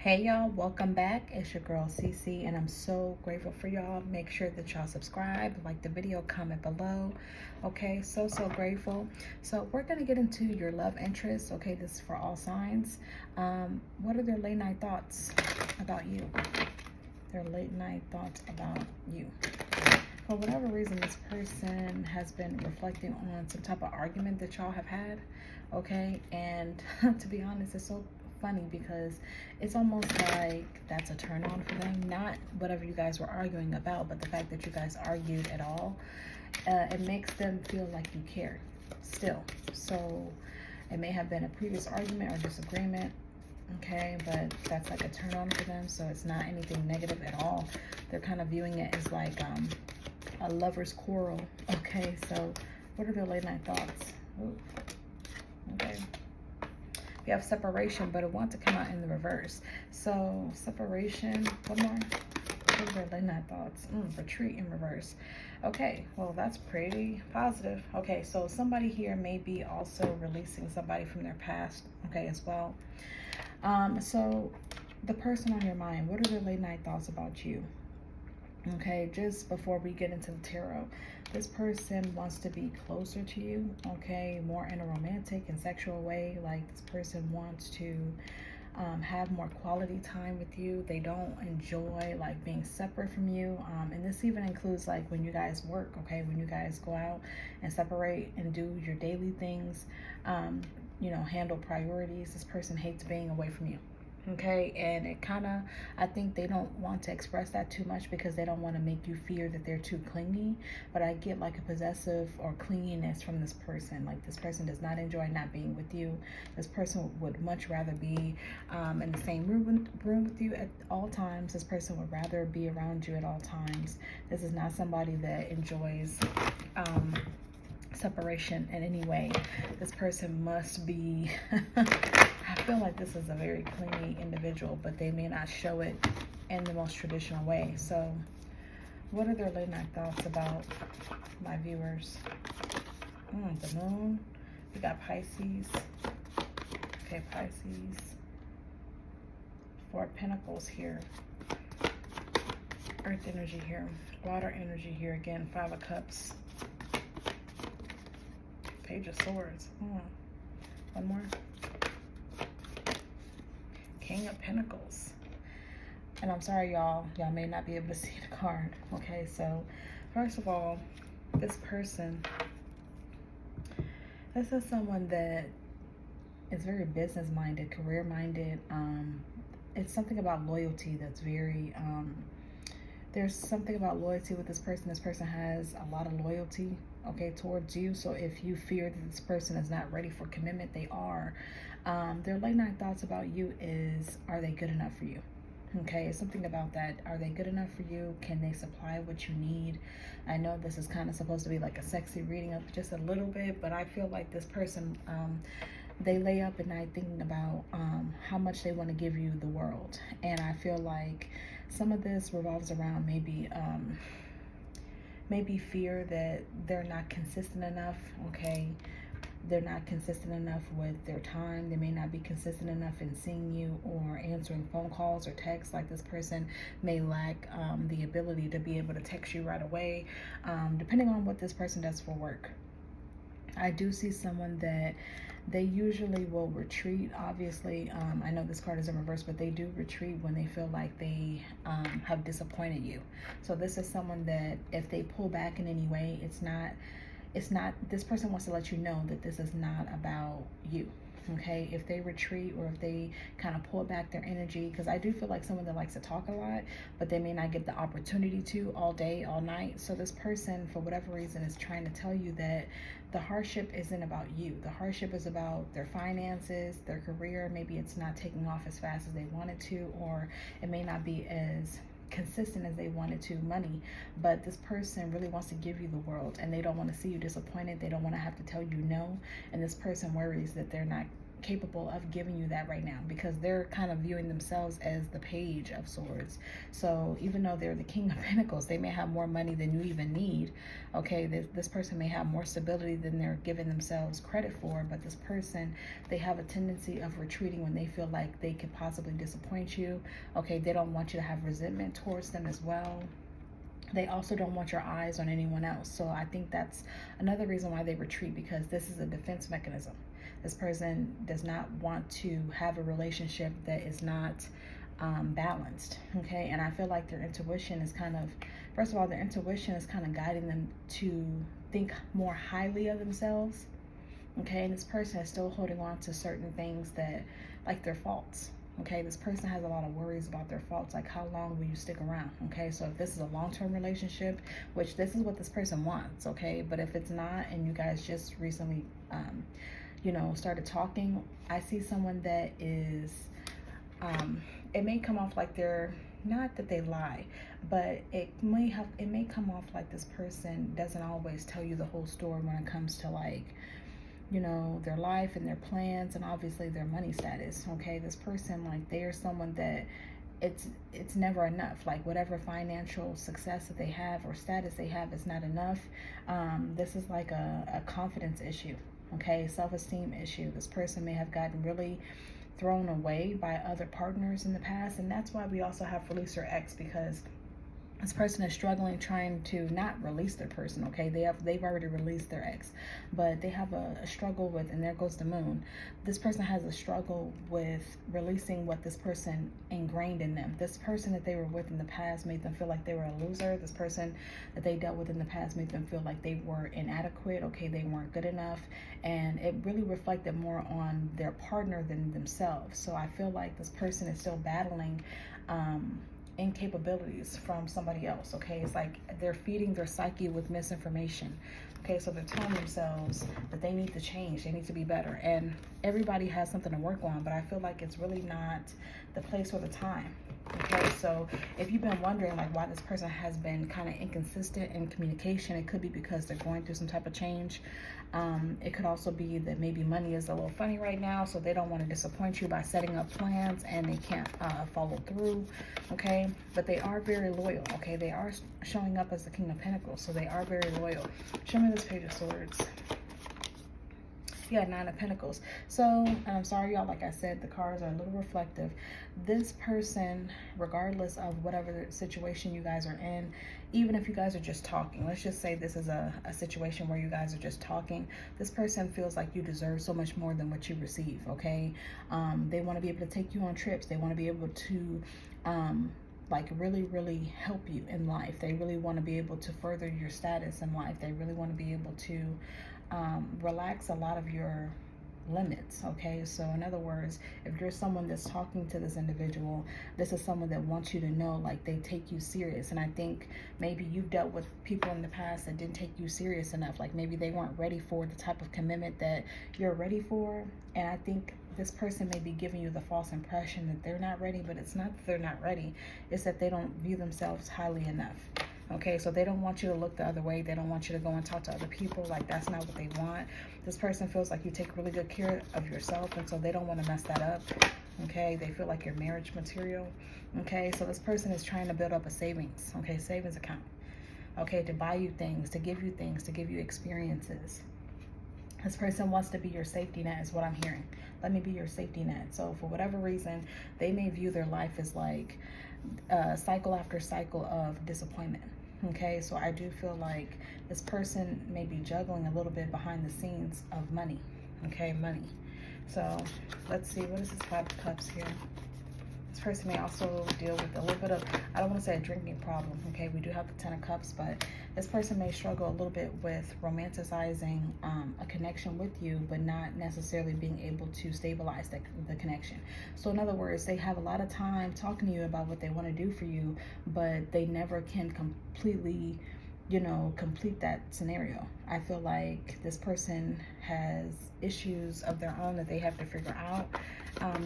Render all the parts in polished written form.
Hey y'all, welcome back. It's your girl Cece, and I'm so grateful for y'all. Make sure that y'all subscribe, like the video, comment below. Okay, so grateful. So we're gonna get into your love interests. Okay, this is for all signs. What are their late night thoughts about you? Their late night thoughts about you. For whatever reason, this person has been reflecting on some type of argument that y'all have had. Okay, and to be honest, it's so funny because it's almost like that's a turn on for them. Not whatever you guys were arguing about, but the fact that you guys argued at all. It makes them feel like you care still. So it may have been a previous argument or disagreement. Okay, but that's like a turn on for them. So it's not anything negative at all. They're kind of viewing it as like a lover's quarrel. Okay, so what are their late night thoughts? Ooh. Okay. You have separation, but it wants to come out in the reverse. So separation, one more. What are their late night thoughts? Retreat in reverse. Okay, well, that's pretty positive. Okay, so somebody here may be also releasing somebody from their past, okay, as well. So the person on your mind, what are their late night thoughts about you? Okay, just before we get into the tarot, this person wants to be closer to you, okay, more in a romantic and sexual way. Like this person wants to have more quality time with you. They don't enjoy like being separate from you, and this even includes like when you guys work, okay, when you guys go out and separate and do your daily things, handle priorities. This person hates being away from you. Okay, and it kind of, I think they don't want to express that too much because they don't want to make you fear that they're too clingy. But I get like a possessive or clinginess from this person. Like this person does not enjoy not being with you. This person would much rather be in the same room with you at all times. This person would rather be around you at all times. This is not somebody that enjoys separation in any way. This person must be I feel like this is a very clingy individual, but they may not show it in the most traditional way. So what are their late night thoughts about my viewers? The moon. We got Pisces. Okay, Pisces. Four of Pentacles here. Earth energy here. Water energy here again. Five of Cups. Page of Swords. One more. King of Pentacles. And I'm sorry, y'all may not be able to see the card. Okay, so first of all, this is someone that is very business minded, career minded. It's something about loyalty that's very there's something about loyalty with this person. This person has a lot of loyalty, okay, towards you. So if you fear that this person is not ready for commitment, they are. Their late night thoughts about you is, are they good enough for you? Okay, it's something about that. Are they good enough for you? Can they supply what you need? I know this is kind of supposed to be like a sexy reading of just a little bit, but I feel like this person, they lay up at night thinking about how much they want to give you the world. And I feel like some of this revolves around maybe fear that they're not consistent enough. Okay, they're not consistent enough with their time. They may not be consistent enough in seeing you or answering phone calls or texts. Like this person may lack the ability to be able to text you right away, depending on what this person does for work. I do see someone that they usually will retreat. Obviously, I know this card is in reverse, but they do retreat when they feel like they have disappointed you. So this is someone that if they pull back in any way, it's not, this person wants to let you know that this is not about you. Okay, if they retreat or if they kind of pull back their energy, because I do feel like someone that likes to talk a lot, but they may not get the opportunity to all day, all night. So this person, for whatever reason, is trying to tell you that the hardship isn't about you. The hardship is about their finances, their career. Maybe it's not taking off as fast as they wanted to, or it may not be as consistent as they wanted to, money. But this person really wants to give you the world, and they don't want to see you disappointed. They don't want to have to tell you no. And this person worries that they're not capable of giving you that right now, because they're kind of viewing themselves as the Page of Swords. So even though they're the King of Pentacles, they may have more money than you even need. Okay, this person may have more stability than they're giving themselves credit for, but this person, they have a tendency of retreating when they feel like they could possibly disappoint you. Okay, they don't want you to have resentment towards them as well. They also don't want your eyes on anyone else. So I think that's another reason why they retreat, because this is a defense mechanism. This person does not want to have a relationship that is not balanced. Okay, and I feel like their intuition is kind of, first of all, their intuition is kind of guiding them to think more highly of themselves. Okay, and this person is still holding on to certain things that, like their faults. Okay, this person has a lot of worries about their faults, like how long will you stick around? Okay, so if this is a long-term relationship, which this is what this person wants, okay, but if it's not, and you guys just recently you know, started talking, I see someone that is it may come off like they're, not that they lie, but it may come off like this person doesn't always tell you the whole story when it comes to, like, you know, their life and their plans, and obviously their money status. Okay, this person, like, they are someone that it's never enough. Like, whatever financial success that they have or status they have is not enough. This is like a confidence issue. Okay, self-esteem issue. This person may have gotten really thrown away by other partners in the past, and that's why we also have release your ex, because this person is struggling trying to not release their person. Okay, they've already released their ex, but they have a struggle with, and there goes the moon, this person has a struggle with releasing what this person ingrained in them. This person that they were with in the past made them feel like they were a loser. This person that they dealt with in the past made them feel like they were inadequate. Okay, they weren't good enough, and it really reflected more on their partner than themselves. So I feel like this person is still battling incapabilities from somebody else. Okay, it's like they're feeding their psyche with misinformation. Okay, so they're telling themselves that they need to change, they need to be better, and everybody has something to work on, but I feel like it's really not the place or the time. Okay, so if you've been wondering, like, why this person has been kind of inconsistent in communication, it could be because they're going through some type of change. It could also be that maybe money is a little funny right now, so they don't want to disappoint you by setting up plans and they can't follow through. Okay, but they are very loyal. Okay, they are showing up as the King of Pentacles, so they are very loyal. Show me this Page of Swords. Yeah, Nine of Pentacles. So I'm sorry, y'all, like I said, the cards are a little reflective. This person, regardless of whatever situation you guys are in, even if you guys are just talking, let's just say this is a situation where you guys are just talking, this person feels like you deserve so much more than what you receive. Okay, they want to be able to take you on trips. They want to be able to like really help you in life. They really want to be able to further your status in life. They really want to be able to relax a lot of your limits. Okay, so in other words, if you're someone that's talking to this individual, this is someone that wants you to know, like, they take you serious. And I think maybe you've dealt with people in the past that didn't take you serious enough. Like, maybe they weren't ready for the type of commitment that you're ready for, and I think this person may be giving you the false impression that they're not ready, but it's not that they're not ready, it's that they don't view themselves highly enough. Okay, so they don't want you to look the other way. They don't want you to go and talk to other people. Like, that's not what they want. This person feels like you take really good care of yourself, and so they don't want to mess that up. Okay, they feel like you're marriage material. Okay, so this person is trying to build up a savings, okay, savings account. Okay, to buy you things, to give you experiences. This person wants to be your safety net, is what I'm hearing. Let me be your safety net. So for whatever reason, they may view their life as like cycle after cycle of disappointment. Okay, so I do feel like this person may be juggling a little bit behind the scenes of money. Okay, money. So let's see, what is this Five of Cups here? This person may also deal with a little bit of, I don't want to say a drinking problem. Okay, we do have the Ten of Cups, but this person may struggle a little bit with romanticizing a connection with you, but not necessarily being able to stabilize the connection. So in other words, they have a lot of time talking to you about what they want to do for you, but they never can completely, you know, complete that scenario. I feel like this person has issues of their own that they have to figure out.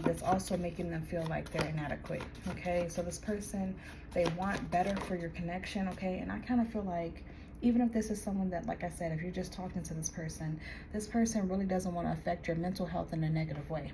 That's also making them feel like they're inadequate. Okay, so this person, they want better for your connection. Okay, and I kind of feel like Even if this is someone that, like I said, if you're just talking to this person really doesn't want to affect your mental health in a negative way.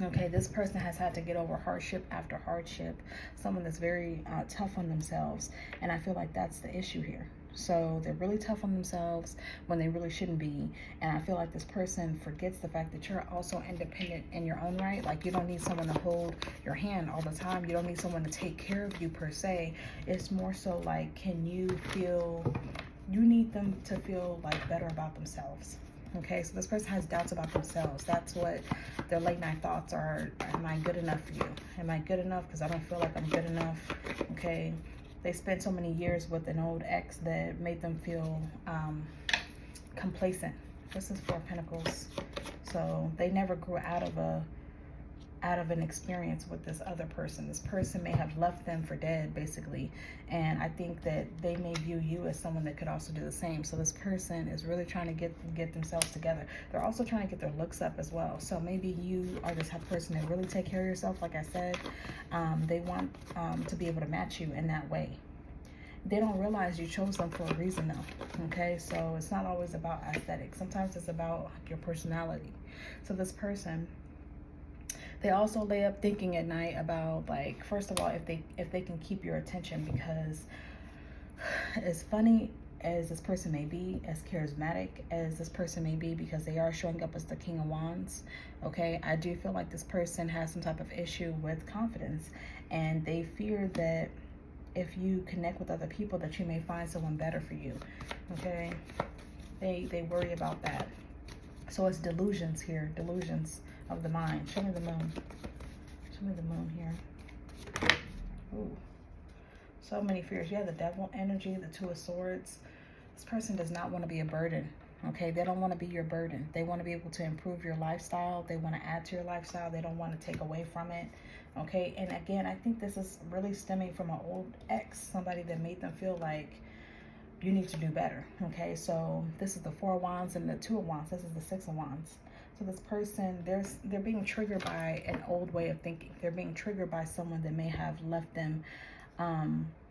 Okay, this person has had to get over hardship after hardship, someone that's very tough on themselves, and I feel like that's the issue here. So they're really tough on themselves when they really shouldn't be, and I feel like this person forgets the fact that you're also independent in your own right. Like, you don't need someone to hold your hand all the time. You don't need someone to take care of you per se. It's more so like, can you feel, you need them to feel like better about themselves. Okay, so this person has doubts about themselves. That's what their late night thoughts are. Am I good enough for you? Am I good enough? Because I don't feel like I'm good enough. Okay, they spent so many years with an old ex that made them feel complacent. This is Four of Pentacles. So they never grew out of an experience with this other person. This person may have left them for dead, basically, and I think that they may view you as someone that could also do the same. So this person is really trying to get themselves together. They're also trying to get their looks up as well. So maybe you are this type of person that really take care of yourself. Like I said, they want to be able to match you in that way. They don't realize you chose them for a reason, though. Okay, so it's not always about aesthetics. Sometimes it's about your personality. So this person, they also lay up thinking at night about, like, first of all, if they can keep your attention, because as funny as this person may be, as charismatic as this person may be, because they are showing up as the King of Wands, okay, I do feel like this person has some type of issue with confidence, and they fear that if you connect with other people that you may find someone better for you. Okay, they worry about that. So it's delusions here, delusions of the mind. Show me the moon. Show me the moon here. Ooh, so many fears. Yeah, the devil energy, the Two of Swords. This person does not want to be a burden. Okay, they don't want to be your burden. They want to be able to improve your lifestyle. They want to add to your lifestyle. They don't want to take away from it. Okay, and again, I think this is really stemming from an old ex, somebody that made them feel like you need to do better. Okay, so this is the Four of Wands and the Two of Wands. This is the Six of Wands. So this person, they're being triggered by an old way of thinking. They're being triggered by someone that may have left them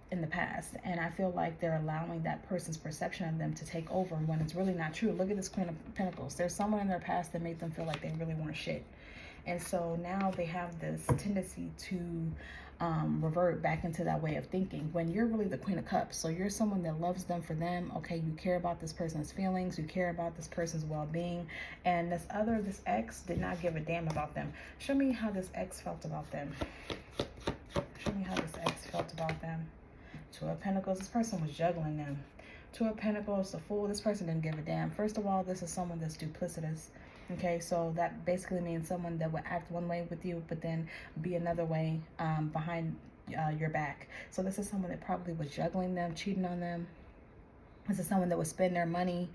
in the past, and I feel like they're allowing that person's perception of them to take over when it's really not true. Look at this Queen of Pentacles. There's someone in their past that made them feel like they really weren't shit, and so now they have this tendency to revert back into that way of thinking when you're really the Queen of Cups. So you're someone that loves them for them. Okay, you care about this person's feelings, you care about this person's well-being, and this ex did not give a damn about them. Show me how this ex felt about them. Show me how this ex felt about them. Two of Pentacles, this person was juggling them. Two of Pentacles, the Fool, this person didn't give a damn. First of all, this is someone that's duplicitous. Okay, so that basically means someone that would act one way with you, but then be another way behind your back. So this is someone that probably was juggling them, cheating on them. This is someone that would spend their money,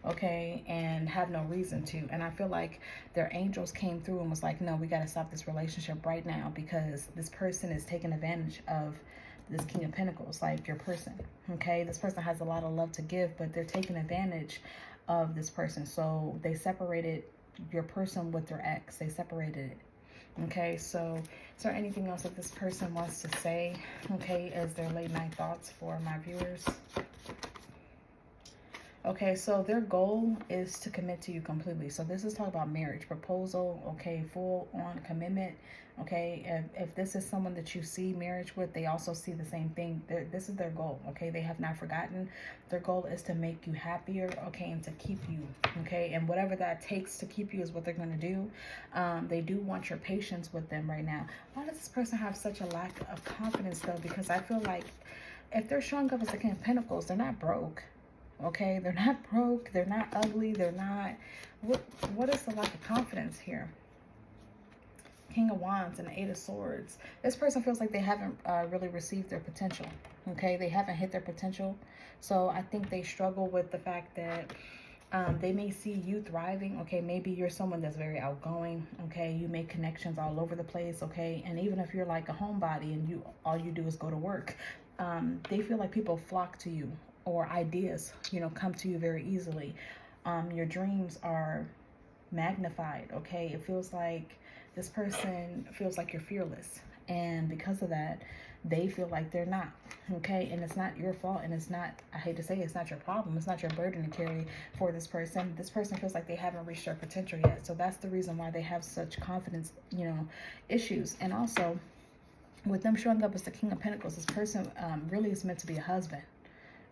okay, and have no reason to. And I feel like their angels came through and was like, no, we got to stop this relationship right now, because this person is taking advantage of this King of Pentacles, like your person. Okay, this person has a lot of love to give, but they're taking advantage of this person. So they separated your person with their ex. They separated it. Okay, so is there anything else that this person wants to say, okay, as their late night thoughts for my viewers? Okay, so their goal is to commit to you completely. So this is talking about marriage, proposal, okay, full on commitment. Okay, if this is someone that you see marriage with, they also see the same thing. This is their goal. Okay, they have not forgotten. Their goal is to make you happier, okay, and to keep you. Okay, and whatever that takes to keep you is what they're going to do. They do want your patience with them right now. Why does this person have such a lack of confidence, though? Because I feel like if they're showing up as the King of Pentacles, they're not broke. Okay, they're not broke, they're not ugly, they're not, what is the lack of confidence here? King of Wands and the Eight of Swords. This person feels like they haven't really received their potential. Okay, they haven't hit their potential. So I think they struggle with the fact that they may see you thriving. Okay, maybe you're someone that's very outgoing. Okay, you make connections all over the place. Okay, and even if you're like a homebody and all you do is go to work, they feel like people flock to you, or ideas, you know, come to you very easily. Your dreams are magnified. Okay, it feels like this person feels like you're fearless, And because of that, they feel like they're not. Okay, and it's not your fault, and it's not, I hate to say it's not your problem, it's not your burden to carry for this person. This person feels like they haven't reached their potential yet. So that's the reason why they have such confidence, issues. And also, with them showing up as the King of Pentacles, this person really is meant to be a husband.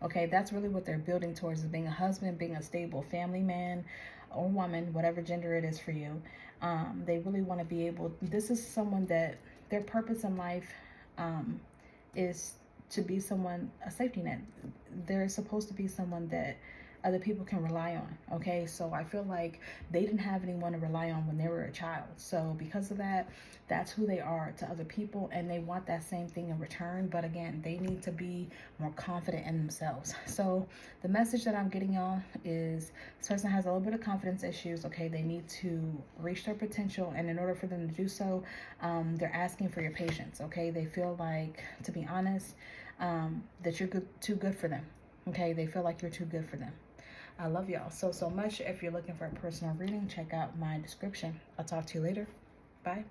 Okay, that's really what they're building towards, is being a husband, being a stable family man or woman, whatever gender it is for you. They really want to be able, this is someone that their purpose in life is to be someone, a safety net. They're supposed to be someone that other people can rely on. Okay, so I feel like they didn't have anyone to rely on when they were a child. So because of that, that's who they are to other people, and they want that same thing in return. But again, they need to be more confident in themselves. So the message that I'm getting, y'all, is this person has a little bit of confidence issues. Okay, they need to reach their potential, and in order for them to do so, they're asking for your patience. Okay, they feel like, to be honest, that you're too good for them. Okay, they feel like you're too good for them. I love y'all so much. If you're looking for a personal reading, check out my description. I'll talk to you later. Bye.